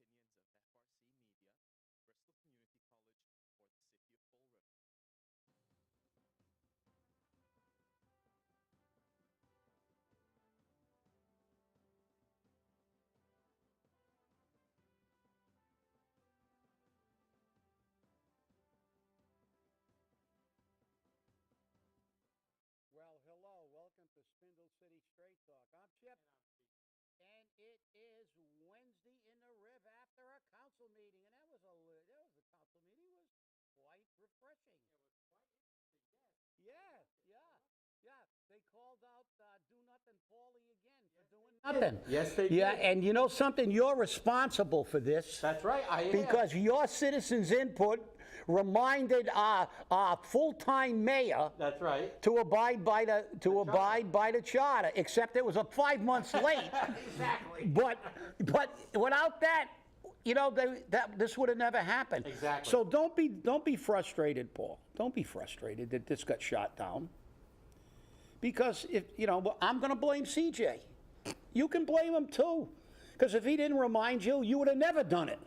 opinions of FRC Media, Bristol Community College, or the City of Fall River. Well, hello. Welcome to Spindle City Straight Talk. I'm Chip. And it is Wednesday in the Riv after our council meeting. And the council meeting was quite refreshing. It was quite interesting, yes. Yeah. They called out Do Nothing Paulie again for doing nothing. Yes, they did. Yeah, and you know something? You're responsible for this. That's right, I am. Because your citizens' input reminded our full-time mayor. That's right. To abide by the charter, except it was 5 months late. Exactly. But without that, you know, this would have never happened. Exactly. So don't be frustrated, Paul. Don't be frustrated that this got shot down. Because I'm going to blame CJ. You can blame him too, because if he didn't remind you, you would have never done it.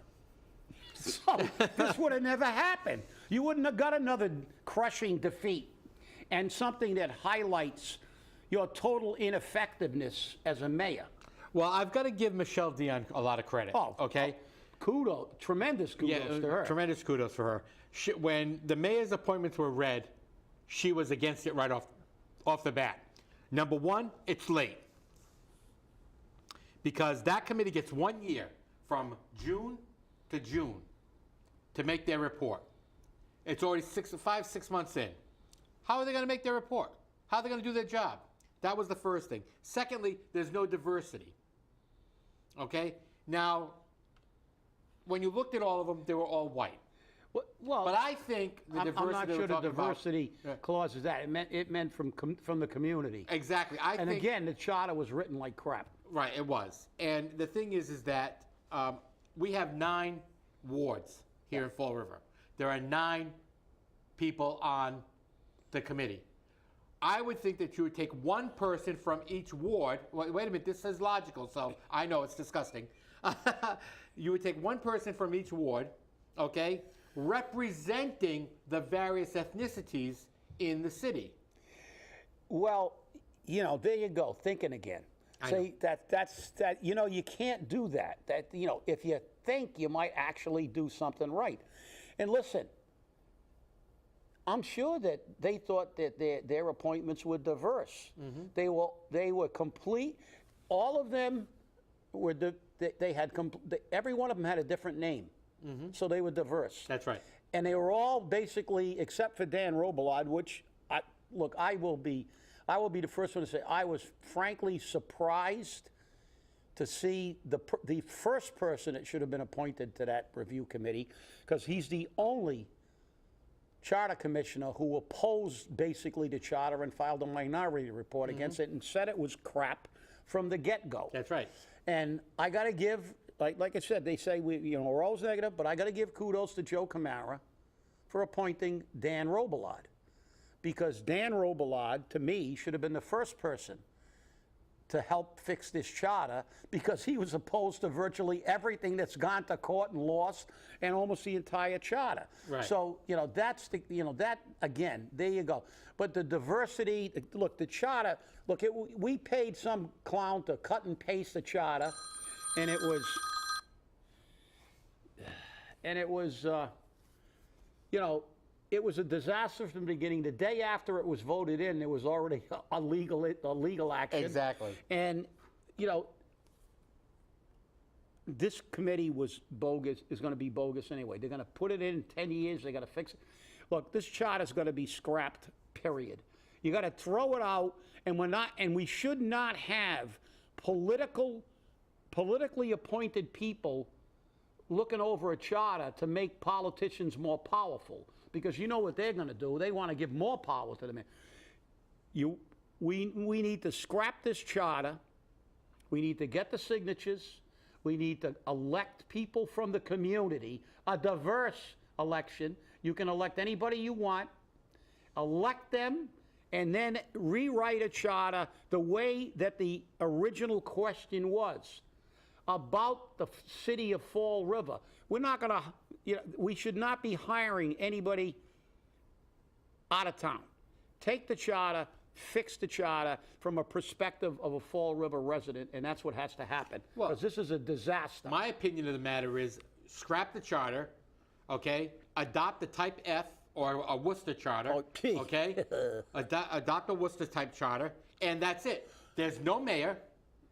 So this would have never happened. You wouldn't have got another crushing defeat, and something that highlights your total ineffectiveness as a mayor. Well, I've got to give Michelle Dionne a lot of credit. Okay. Kudos, tremendous kudos to her. Tremendous kudos for her. When the mayor's appointments were read, she was against it right off the bat. Number one, it's late. Because that committee gets 1 year from June to June to make their report. It's already 6 months in. How are they going to make their report? How are they going to do their job? That was the first thing. Secondly, there's no diversity. Okay? Now, when you looked at all of them, they were all white. Well, but I think the diversity. I'm not sure the diversity clause is that. It meant from the community. Exactly. And again, the charter was written like crap. Right, it was. And the thing is that we have 9 wards here in Fall River. There are 9 people on the committee. I would think that you would take one person from each ward. Wait a minute, this is logical, so I know it's disgusting. You would take one person from each ward, okay, representing the various ethnicities in the city. Well, there you go, thinking again. See, that's you can't do that. If you think you might actually do something right. And listen, I'm sure that they thought that their appointments were diverse. Mm-hmm. They were complete. All of them were every one of them had a different name. Mm-hmm. So they were diverse. That's right. And they were all basically, except for Dan Robillard, which I will be the first one to say I was frankly surprised to see the first person that should have been appointed to that review committee, because he's the only charter commissioner who opposed basically the charter and filed a minority report against it and said it was crap from the get-go. That's right. And I got to give, like I said, they say we're always negative, but I got to give kudos to Joe Camara for appointing Dan Robillard. Because Dan Robillard, to me, should have been the first person to help fix this charter, because he was opposed to virtually everything that's gone to court and lost, and almost the entire charter. Right. So, that's that again, there you go. But the diversity, look, the charter, we paid some clown to cut and paste the charter, and it was, it was a disaster from the beginning. The day after it was voted in, there was already a legal action. Exactly. And, this committee was bogus, is going to be bogus anyway. They're going to put it in 10 years. They got to fix it. Look, this charter's going to be scrapped, period. You got to throw it out, and we should not have politically appointed people looking over a charter to make politicians more powerful. Because you know what they're going to do. They want to give more power to the man. We need to scrap this charter. We need to get the signatures. We need to elect people from the community, a diverse election. You can elect anybody you want. Elect them, and then rewrite a charter the way that the original question was. about the city of Fall River. We're not going to, we should not be hiring anybody out of town. Take the charter, fix the charter from a perspective of a Fall River resident, and that's what has to happen. Well, because this is a disaster. My opinion of the matter is scrap the charter, okay? Adopt the type F or a Worcester charter, Okay. okay? Adopt a Worcester type charter, and that's it. There's no mayor.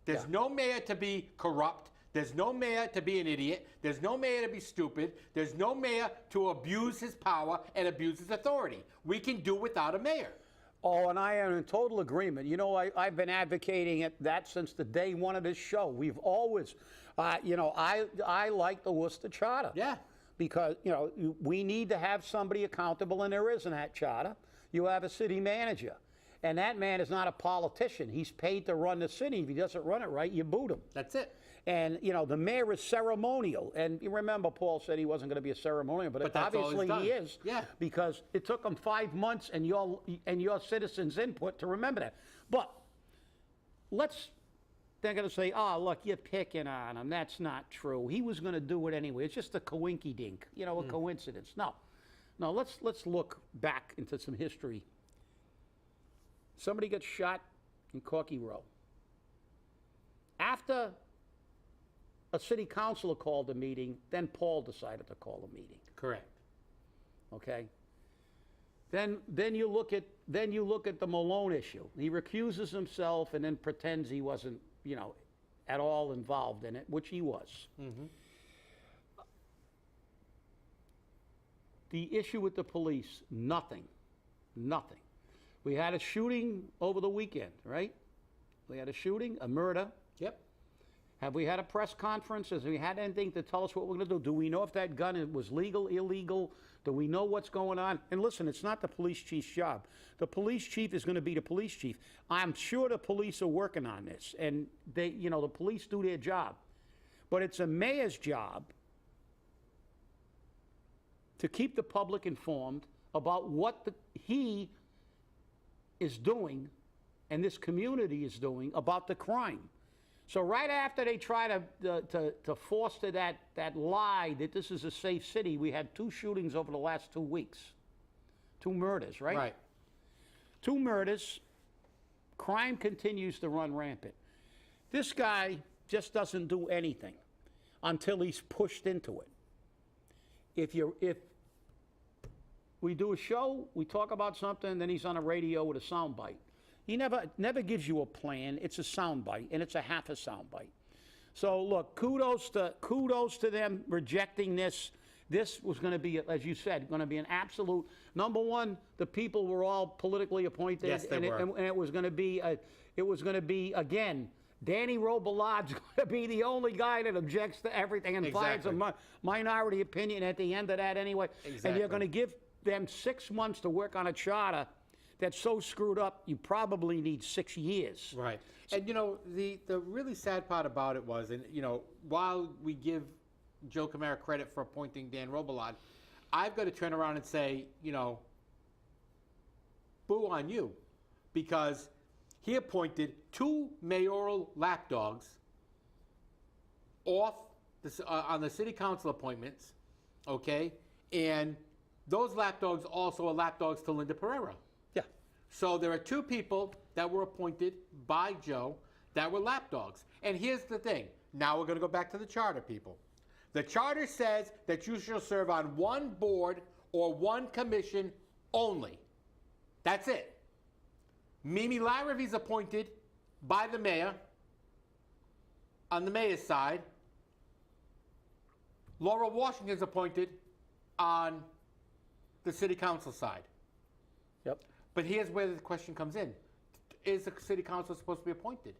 There's no mayor to be corrupt. There's no mayor to be an idiot. There's no mayor to be stupid. There's no mayor to abuse his power and abuse his authority. We can do without a mayor. Oh, and I am in total agreement. You know, I've been advocating that since the day one of this show. We've always, I like the Worcester Charter. Yeah. Because, we need to have somebody accountable, and there is in that charter. You have a city manager. And that man is not a politician. He's paid to run the city. If he doesn't run it right, you boot him. That's it. And, the mayor is ceremonial. And you remember Paul said he wasn't going to be a ceremonial, but that's all he's obviously done. he is. Yeah. Because it took him 5 months and your citizens' input to remember that. But they're going to say, oh, look, you're picking on him. That's not true. He was going to do it anyway. It's just a coinky-dink, a coincidence. No, let's look back into some history. Somebody gets shot in Corky Row. After a city councilor called a meeting, then Paul decided to call a meeting. Correct. Okay. Then you look at the Malone issue. He recuses himself and then pretends he wasn't, at all involved in it, which he was. Mm-hmm. The issue with the police, nothing. We had a shooting over the weekend, right? We had a shooting, a murder. Yep. Have we had a press conference? Has we had anything to tell us what we're going to do? Do we know if that gun was legal, illegal? Do we know what's going on? And listen, it's not the police chief's job. The police chief is going to be the police chief. I'm sure the police are working on this, and they, the police do their job. But it's a mayor's job to keep the public informed about what he is doing and this community is doing about the crime. So right after they try to foster that lie that this is a safe city, we had 2 shootings over the last 2 weeks. 2 murders, right? Right. 2 murders. Crime continues to run rampant. This guy just doesn't do anything until he's pushed into it. If we do a show, we talk about something, then he's on a radio with a soundbite. He never gives you a plan. It's a soundbite, and it's a half a soundbite. So look, kudos to them rejecting this. This was going to be, as you said, going to be an absolute number one. The people were all politically appointed, Yes, they were. and it was going to be again. Danny Robilard's going to be the only guy that objects to everything and finds a minority opinion at the end of that anyway. Exactly. And you're going to give them 6 months to work on a charter that's so screwed up, you probably need 6 years. Right. And, the really sad part about it was, and, while we give Joe Camara credit for appointing Dan Robillard, I've got to turn around and say, boo on you. Because he appointed 2 mayoral lapdogs off on the city council appointments, okay? And those lapdogs also are lapdogs to Linda Pereira. Yeah. So there are 2 people that were appointed by Joe that were lapdogs. And here's the thing. Now we're going to go back to the charter, people. The charter says that you shall serve on 1 board or 1 commission only. That's it. Mimi Laravy's appointed by the mayor on the mayor's side. Laura Washington's appointed on the city council side. Yep. But here's where the question comes in. Is the city council supposed to be appointed?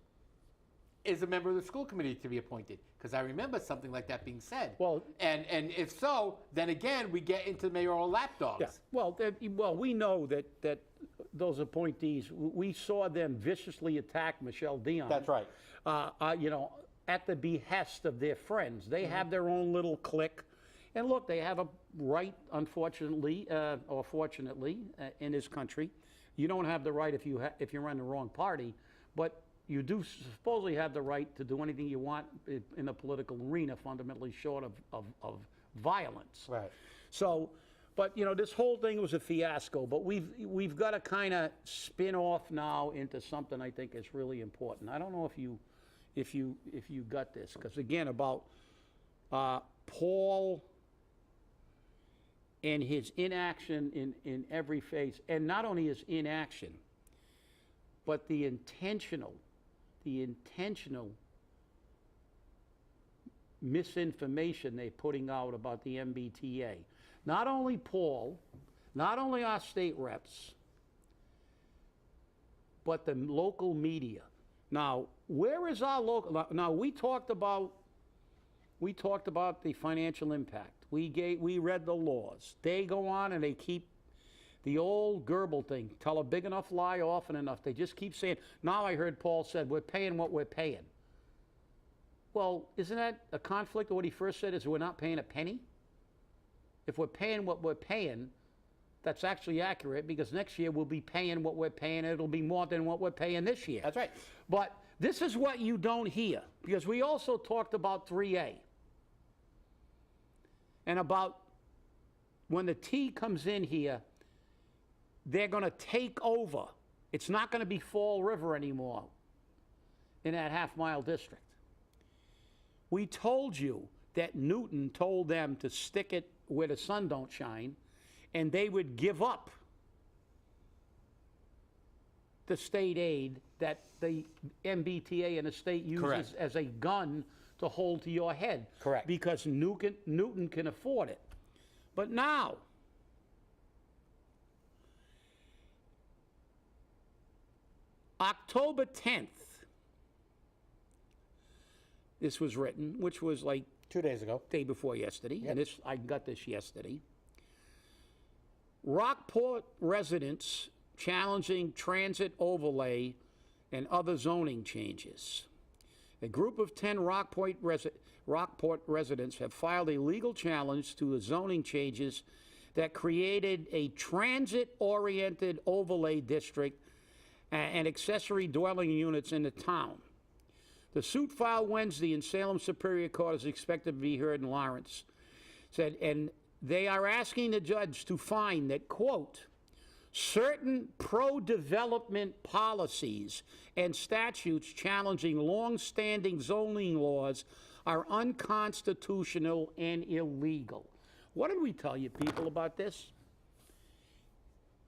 Is a member of the school committee to be appointed? Because I remember something like that being said. Well, and if so, then again, we get into mayoral lapdogs. yeah. Well, we know that those appointees, we saw them viciously attack Michelle Dionne. That's right. At the behest of their friends. They have their own little clique. And look, they have a right, unfortunately, or fortunately, in this country. You don't have the right if you run the wrong party. But you do supposedly have the right to do anything you want in the political arena, fundamentally short of violence. Right. So, but you know, this whole thing was a fiasco. But we've got to kind of spin off now into something I think is really important. I don't know if you got this, because again about Paul and his inaction in every phase, and not only his inaction, but the intentional misinformation they're putting out about the MBTA. Not only Paul, not only our state reps, but the local media. Now, where is our local? Now, we talked about the financial impact. We read the laws. They go on and they keep the old Goebbels thing. Tell a big enough lie often enough. They just keep saying, now I heard Paul said, we're paying what we're paying. Well, isn't that a conflict of what he first said is we're not paying a penny? If we're paying what we're paying, that's actually accurate, because next year we'll be paying what we're paying. It'll be more than what we're paying this year. That's right. But this is what you don't hear, because we also talked about 3A. And about when the T comes in here, they're going to take over. It's not going to be Fall River anymore in that half-mile district. We told you that Newton told them to stick it where the sun don't shine, and they would give up the state aid that the MBTA and the state uses Correct. as a gun to hold to your head. Correct. Because Newton can afford it. But now, October 10th, this was written, which was like 2 days ago. day before yesterday, Yep. and this I got this yesterday. Rockport residents challenging transit overlay and other zoning changes. A group of 10 Rockport residents have filed a legal challenge to the zoning changes that created a transit-oriented overlay district and accessory dwelling units in the town. The suit filed Wednesday in Salem Superior Court is expected to be heard in Lawrence. Said, and they are asking the judge to find that, quote, certain pro-development policies and statutes challenging long-standing zoning laws are unconstitutional and illegal. What did we tell you, people, about this?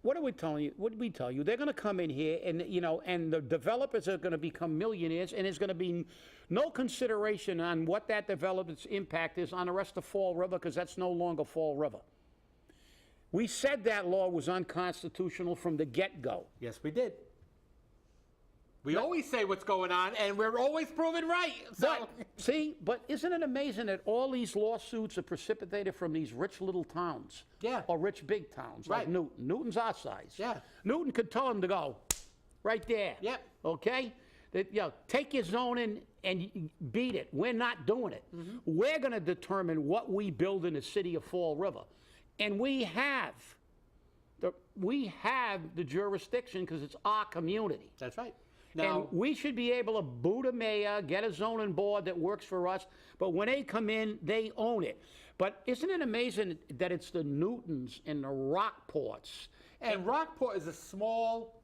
What are we telling you? What did we tell you? They're going to come in here, and you know, and the developers are going to become millionaires, and there's going to be no consideration on what that development's impact is on the rest of Fall River, because that's no longer Fall River. We said that law was unconstitutional from the get-go. Yes, we did. We always say what's going on, and we're always proven right. So. But isn't it amazing that all these lawsuits are precipitated from these rich little towns? Yeah. Or rich big towns, Right. like Newton. Newton's our size. Yeah. Newton could tell them to go right there. Yep. Okay? That, you know, take your zoning and beat it. We're not doing it. Mm-hmm. We're going to determine what we build in the city of Fall River. And we have the jurisdiction, because it's our community. That's right. Now, And we should be able to boot a mayor, get a zoning board that works for us, but when they come in, they own it. But isn't it amazing that it's the Newtons and the Rockports? and Rockport is a small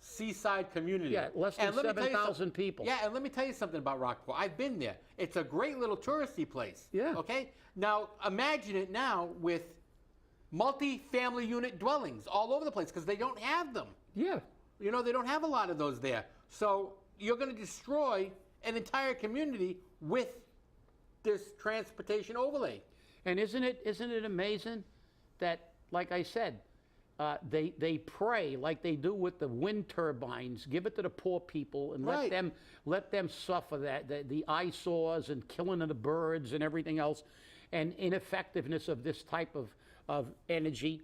seaside community. Yeah, less than And let me tell you 7,000 something- people. Yeah, and let me tell you something about Rockport. I've been there. It's a great little touristy place. Yeah. Okay? Now, imagine it now with multi-family unit dwellings all over the place, because they don't have them. Yeah. You know, they don't have a lot of those there. So you're going to destroy an entire community with this transportation overlay. And isn't it amazing that, like I said, they pray like they do with the wind turbines, give it to the poor people and Right. let them suffer the eyesores and killing of the birds and everything else, and ineffectiveness of this type of energy.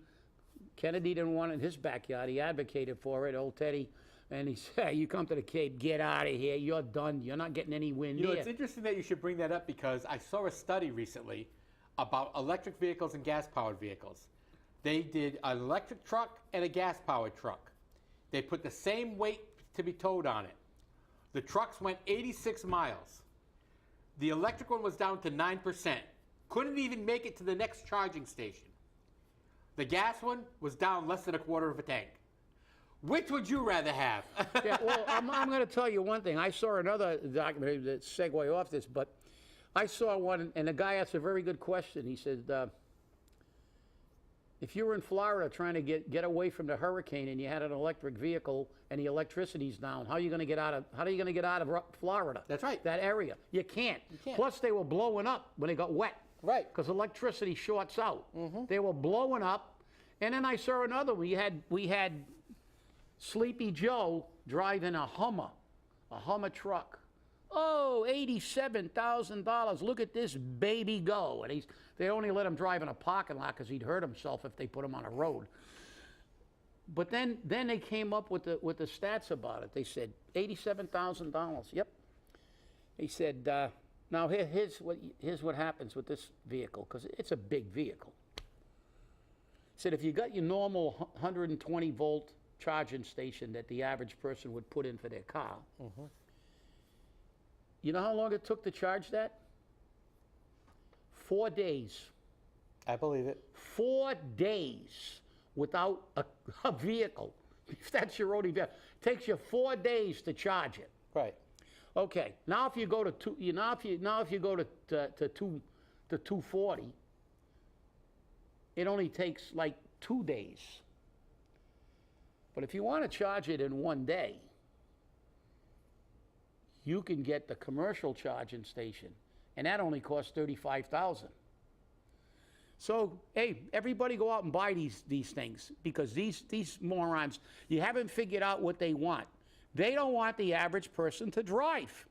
Kennedy didn't want it in his backyard. He advocated for it, old Teddy. And he said, you come to the Cape, get out of here. You're done. You're not getting any wind You know, here. it's interesting that you should bring that up, because I saw a study recently about electric vehicles and gas-powered vehicles. They did an electric truck and a gas-powered truck. They put the same weight to be towed on it. The trucks went 86 miles. The electric one was down to 9%. Couldn't even make it to the next charging station. The gas one was down less than a quarter of a tank. Which would you rather have? Yeah, well, I'm going to tell you one thing. I saw another documentary that segue off this, but I saw one, and the guy asked a very good question. He said, if you were in Florida trying to get away from the hurricane and you had an electric vehicle and the electricity's down, how are you going to get out of Florida? That's right. That area. You can't. can't. Plus, they were blowing up when they got wet. Right. Because electricity shorts out. They were blowing up. And then I saw another one. We had Sleepy Joe driving a Hummer truck. Oh, $87,000. Look at this baby go. And they only let him drive in a parking lot because he'd hurt himself if they put him on a road. But then they came up with the stats about it. They said $87,000. Yep. They said, now here's what happens with this vehicle, because it's a big vehicle. Said if you got your normal 120 volt charging station that the average person would put in for their car, you know how long it took to charge that? 4 days. I believe it. 4 days without a vehicle. If that's your only vehicle, it takes you 4 days to charge it. Right. Okay. Now if you go to if you go to 240, it only takes like 2 days. But if you want to charge it in 1 day, you can get the commercial charging station, and that only costs $35,000. So, hey, everybody go out and buy these things, because these morons, you haven't figured out what they want. They don't want the average person to drive.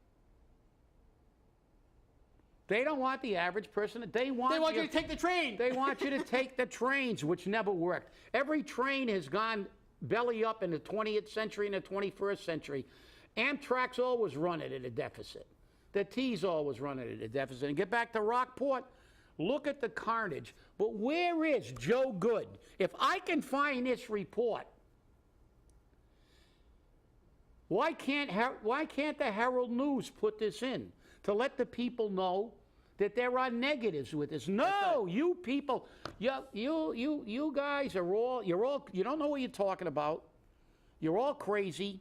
They don't want the average person. They want you to take the train. They want you to take the trains, which never worked. Every train has gone belly up in the 20th century and the 21st century. Amtrak's always running at a deficit. The T's always running at a deficit. And get back to Rockport, look at the carnage. But where is Joe Good? If I can find this report, why can't the Herald News put this in to let the people know that there are negatives with this? No, you people, you guys are all, you don't know what you're talking about. You're all crazy.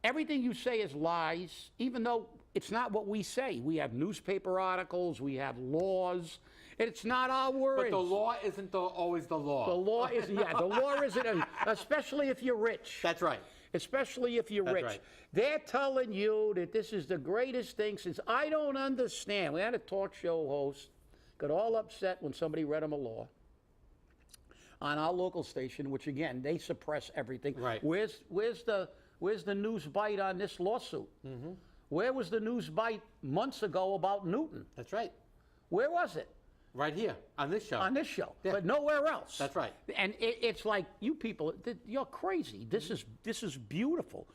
Everything you say is lies, even though it's not what we say. We have newspaper articles, we have laws. It's not our words. But the law isn't always the law. The law isn't, the law isn't, especially if you're rich. That's right. Especially if you're rich. Right. They're telling you that this is the greatest thing since. I don't understand. We had a talk show host, got all upset when somebody read him a law on our local station, which again, they suppress everything. Right. Where's the news bite on this lawsuit? Where was the news bite months ago about Newton? That's right. Where was it? Right here, on this show. On this show, Yeah. but nowhere else. That's right. And it's like, you people, you're crazy. This is beautiful.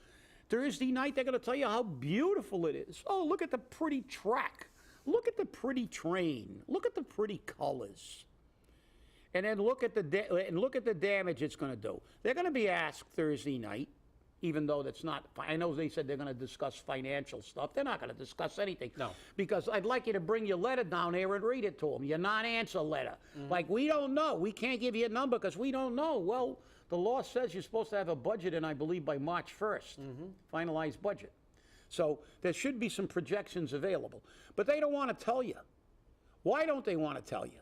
Thursday night, they're going to tell you how beautiful it is. Oh, look at the pretty track. Look at the pretty train. Look at the pretty colors. And then look at the damage it's going to do. They're going to be asked Thursday night, even though that's not, I know they said they're going to discuss financial stuff. They're not going to discuss anything. No. Because I'd like you to bring your letter down there and read it to them, your non-answer letter. Like, we don't know. We can't give you a number because we don't know. Well, the law says you're supposed to have a budget, and I believe by March 1st, finalized budget. So there should be some projections available. But they don't want to tell you. Why don't they want to tell you?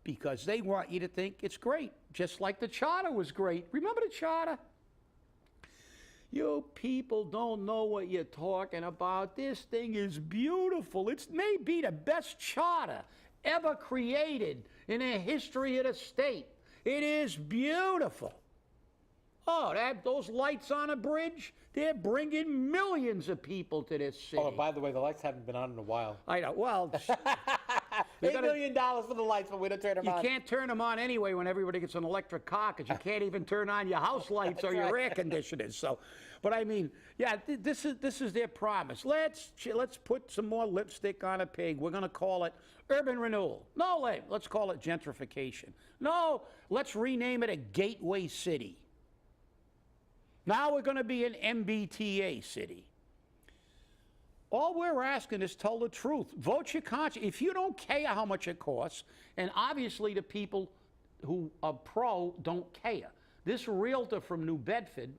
Because they want you to think it's great, just like the charter was great. Remember the charter? You people don't know what you're talking about. This thing is beautiful. It may be the best charter ever created in the history of the state. It is beautiful. Oh, those lights on a bridge, they're bringing millions of people to this city. Oh, by the way, the lights haven't been on in a while. I know. Well, $8 million for the lights, but we don't turn them on. You can't turn them on anyway when everybody gets an electric car, because you can't even turn on your house lights or your air conditioners. So, but I mean, yeah, this is their promise. Let's put some more lipstick on a pig. We're going to call it urban renewal. No, let's call it gentrification. No, let's rename it a gateway city. Now we're going to be an MBTA city. All we're asking is tell the truth. Vote your conscience. If you don't care how much it costs, and obviously the people who are pro don't care. This realtor from New Bedford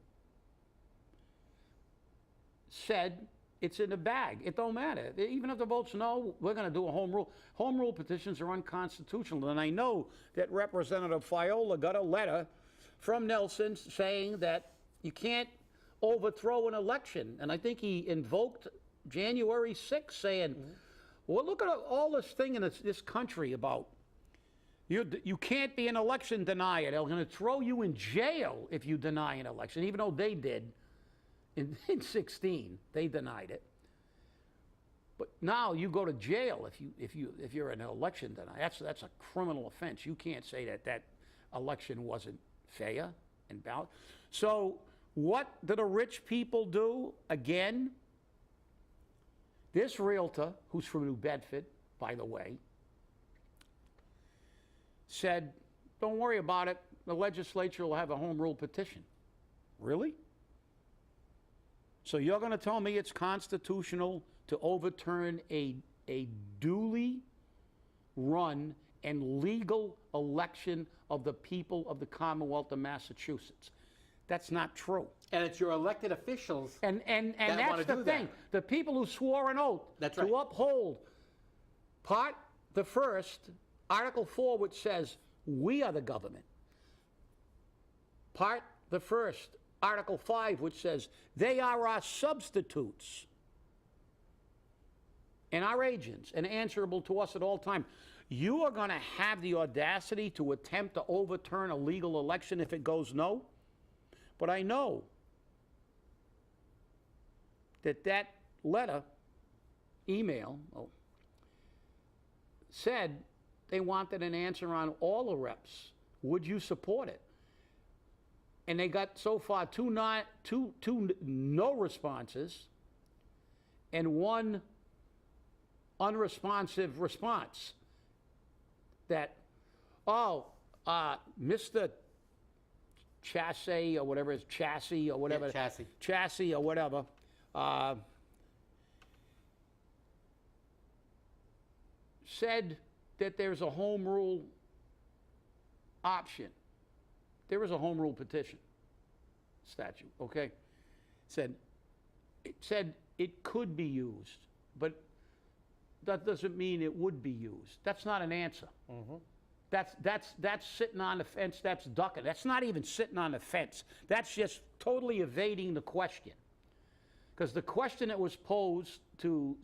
said it's in the bag. It don't matter. Even if the vote's no, we're going to do a home rule. Home rule petitions are unconstitutional. And I know that Representative Fiola got a letter from Nelson saying that you can't overthrow an election. And I think he invoked January 6th saying, well, look at all this thing in this country about you can't be an election denier. They're going to throw you in jail if you deny an election, even though they did in 16. They denied it. But now you go to jail if you're an election denier. That's a criminal offense. You can't say that election wasn't fair and balanced. So what do the rich people do? Again, this realtor, who's from New Bedford, by the way, said, don't worry about it. The legislature will have a home rule petition. Really? So you're going to tell me it's constitutional to overturn a duly run and legal election of the people of the Commonwealth of Massachusetts? That's not true. And it's your elected officials and that's the thing. The people who swore an oath to uphold Part the First, Article 4, which says we are the government. Part the First, Article 5, which says they are our substitutes and our agents and answerable to us at all times. You are going to have the audacity to attempt to overturn a legal election if it goes no? But I know that letter, email, said they wanted an answer on all the reps. Would you support it? And they got so far two no responses and one unresponsive response. That, Mr. Chassis or whatever it is, Chassis or whatever. Yeah, Chassis. Chassis or whatever. Said that there's a home rule option. There is a home rule petition statute, okay? It said it could be used, but that doesn't mean it would be used. That's not an answer. That's sitting on the fence, that's ducking. That's not even sitting on the fence. That's just totally evading the question. Because the question that was posed to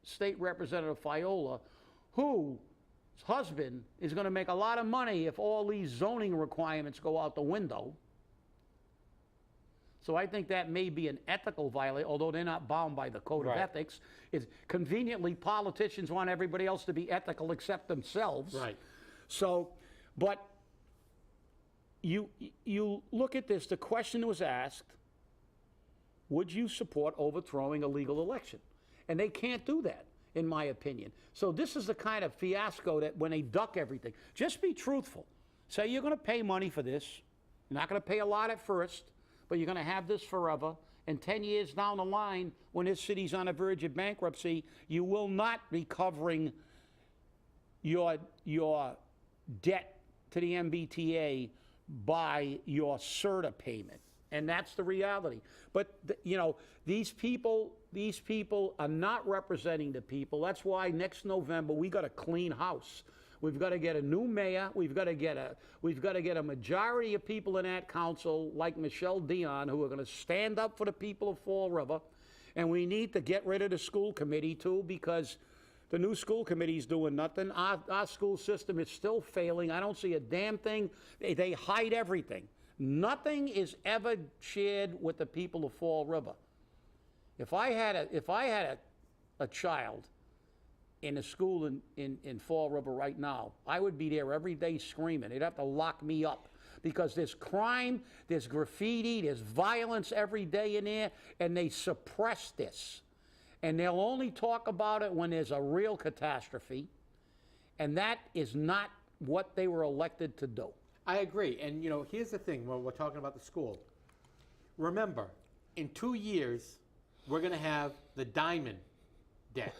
State Representative Fiola, whose husband is going to make a lot of money if all these zoning requirements go out the window. So I think that may be an ethical violation, although they're not bound by the code of ethics. It's conveniently, politicians want everybody else to be ethical except themselves. Right. So, but you look at this, the question was asked, would you support overthrowing a legal election? And they can't do that, in my opinion. So this is the kind of fiasco that when they duck everything, just be truthful. Say you're going to pay money for this. You're not going to pay a lot at first, but you're going to have this forever. And 10 years down the line, when this city's on the verge of bankruptcy, you will not be covering your debt to the MBTA by your CERTA payment. And that's the reality. But, these people are not representing the people. That's why next November we got a clean house. We've got to get a new mayor. We've got to get a majority of people in that council like Michelle Dionne who are going to stand up for the people of Fall River. And we need to get rid of the school committee too, because the new school committee is doing nothing. Our school system is still failing. I don't see a damn thing. They hide everything. Nothing is ever shared with the people of Fall River. If I had a child in a school in Fall River right now, I would be there every day screaming. They'd have to lock me up because there's crime, there's graffiti, there's violence every day in there, and they suppress this. And they'll only talk about it when there's a real catastrophe, and that is not what they were elected to do. I agree. And, here's the thing when we're talking about the school. remember, in 2 years, we're going to have the diamond debt,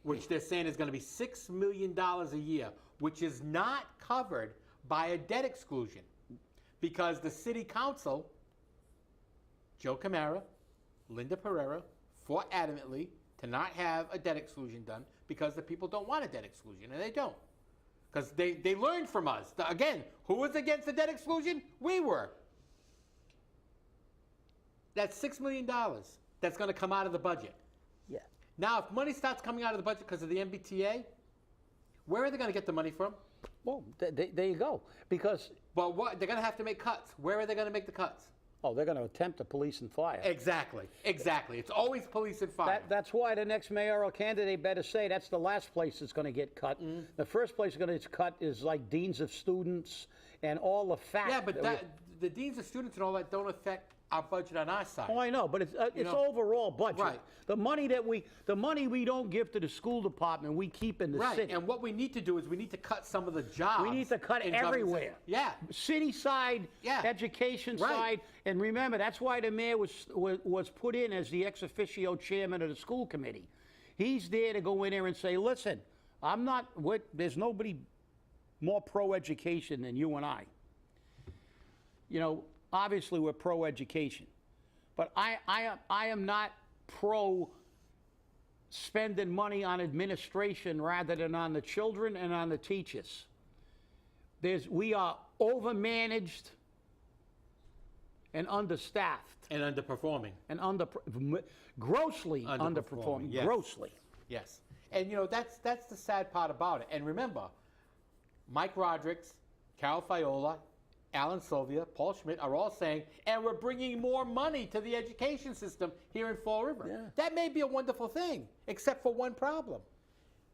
which they're saying is going to be $6 million a year, which is not covered by a debt exclusion because the city council, Joe Camara, Linda Pereira, fought adamantly to not have a debt exclusion done because the people don't want a debt exclusion, and they don't. Because they learned from us. Again, who was against the debt exclusion? We were. That's $6 million that's going to come out of the budget. Yeah. Now, if money starts coming out of the budget because of the MBTA, where are they going to get the money from? Well, there you go. Because, Well, what they're going to have to make cuts. Where are they going to make the cuts? oh, they're going to attempt to police and fire. Exactly. It's always police and fire. That's why the next mayoral candidate better say that's the last place that's going to get cut. The first place that's going to get cut is like deans of students and all the fact. Yeah, but the deans of students and all that don't affect our budget on our side. Oh, I know, but it's know, overall budget. right. The money we don't give to the school department, we keep in the Right, city. and what we need to do is we need to cut some of the jobs. We need to cut in government. everywhere. Yeah. City side, Yeah. education Right. side, and remember, that's why the mayor was put in as the ex officio chairman of the school committee. He's there to go in there and say, listen, there's nobody more pro-education than you and I. You know, obviously we're pro-education, but I am not pro spending money on administration rather than on the children and on the teachers. We are overmanaged and understaffed And underperforming. and grossly underperforming. Yes. Grossly. Yes. And you know, that's the sad part about it. And remember, Mike Rodrigues, Carol Fiola, Alan Sylvia, Paul Schmidt are all saying, and we're bringing more money to the education system here in Fall River. Yeah. That may be a wonderful thing, except for one problem.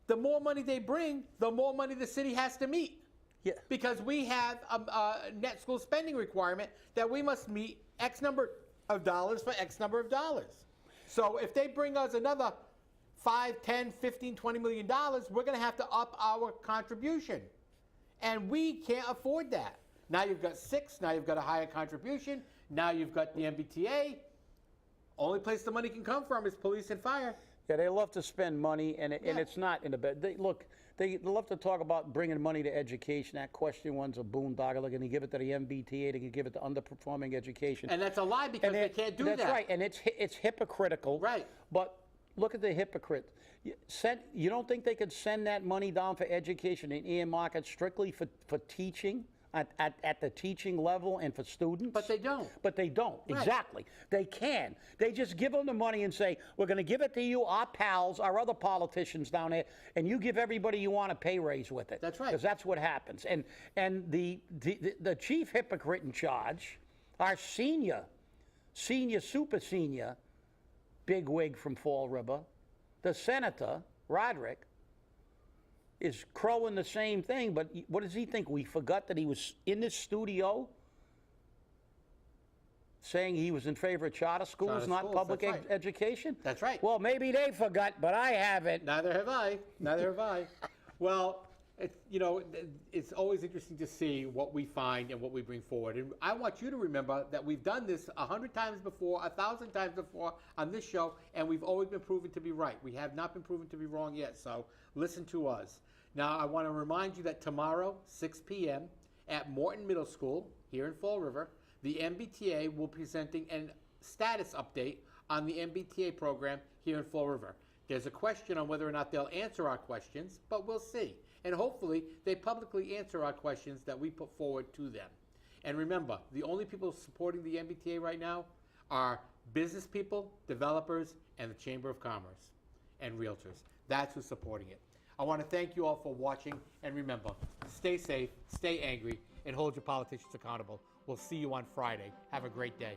The more money they bring, the more money the city has to meet. Yeah. Because we have a net school spending requirement that we must meet X number of dollars for X number of dollars. So if they bring us another 5, 10, 15, 20 million dollars, we're going to have to up our contribution. And we can't afford that. Now you've got 6, now you've got a higher contribution, now you've got the MBTA. Only place the money can come from is police and fire. Yeah, they love to spend money, and it's not in the bed. They love to talk about bringing money to education. That question one's a boondoggle. They're going to give it to the MBTA. They're going to give it to underperforming education. And that's a lie because they can't do that. That's right, and it's hypocritical. Right. But look at the hypocrite. You don't think they could send that money down for education and earmark it strictly for teaching? At the teaching level and for students? But they don't. But they don't, Right. exactly. They can. They just give them the money and say, we're going to give it to you, our pals, our other politicians down there, and you give everybody you want a pay raise with it. That's right. Because that's what happens. And the chief hypocrite in charge, our super senior bigwig from Fall River, the senator, Roderick, is crowing the same thing, but what does he think? We forgot that he was in this studio saying he was in favor of charter schools, Charter not schools, public that's right. education? That's right. Well, maybe they forgot, but I haven't. Neither have I. Neither have I. Well, it's always interesting to see what we find and what we bring forward. And I want you to remember that we've done this 100 times before, 1,000 times before on this show, and we've always been proven to be right. We have not been proven to be wrong yet, so listen to us. Now, I want to remind you that tomorrow, 6 p.m., at Morton Middle School here in Fall River, the MBTA will be presenting a status update on the MBTA program here in Fall River. There's a question on whether or not they'll answer our questions, but we'll see. And hopefully, they publicly answer our questions that we put forward to them. And remember, the only people supporting the MBTA right now are business people, developers, and the Chamber of Commerce and realtors. That's who's supporting it. I want to thank you all for watching, and remember, stay safe, stay angry, and hold your politicians accountable. We'll see you on Friday. Have a great day.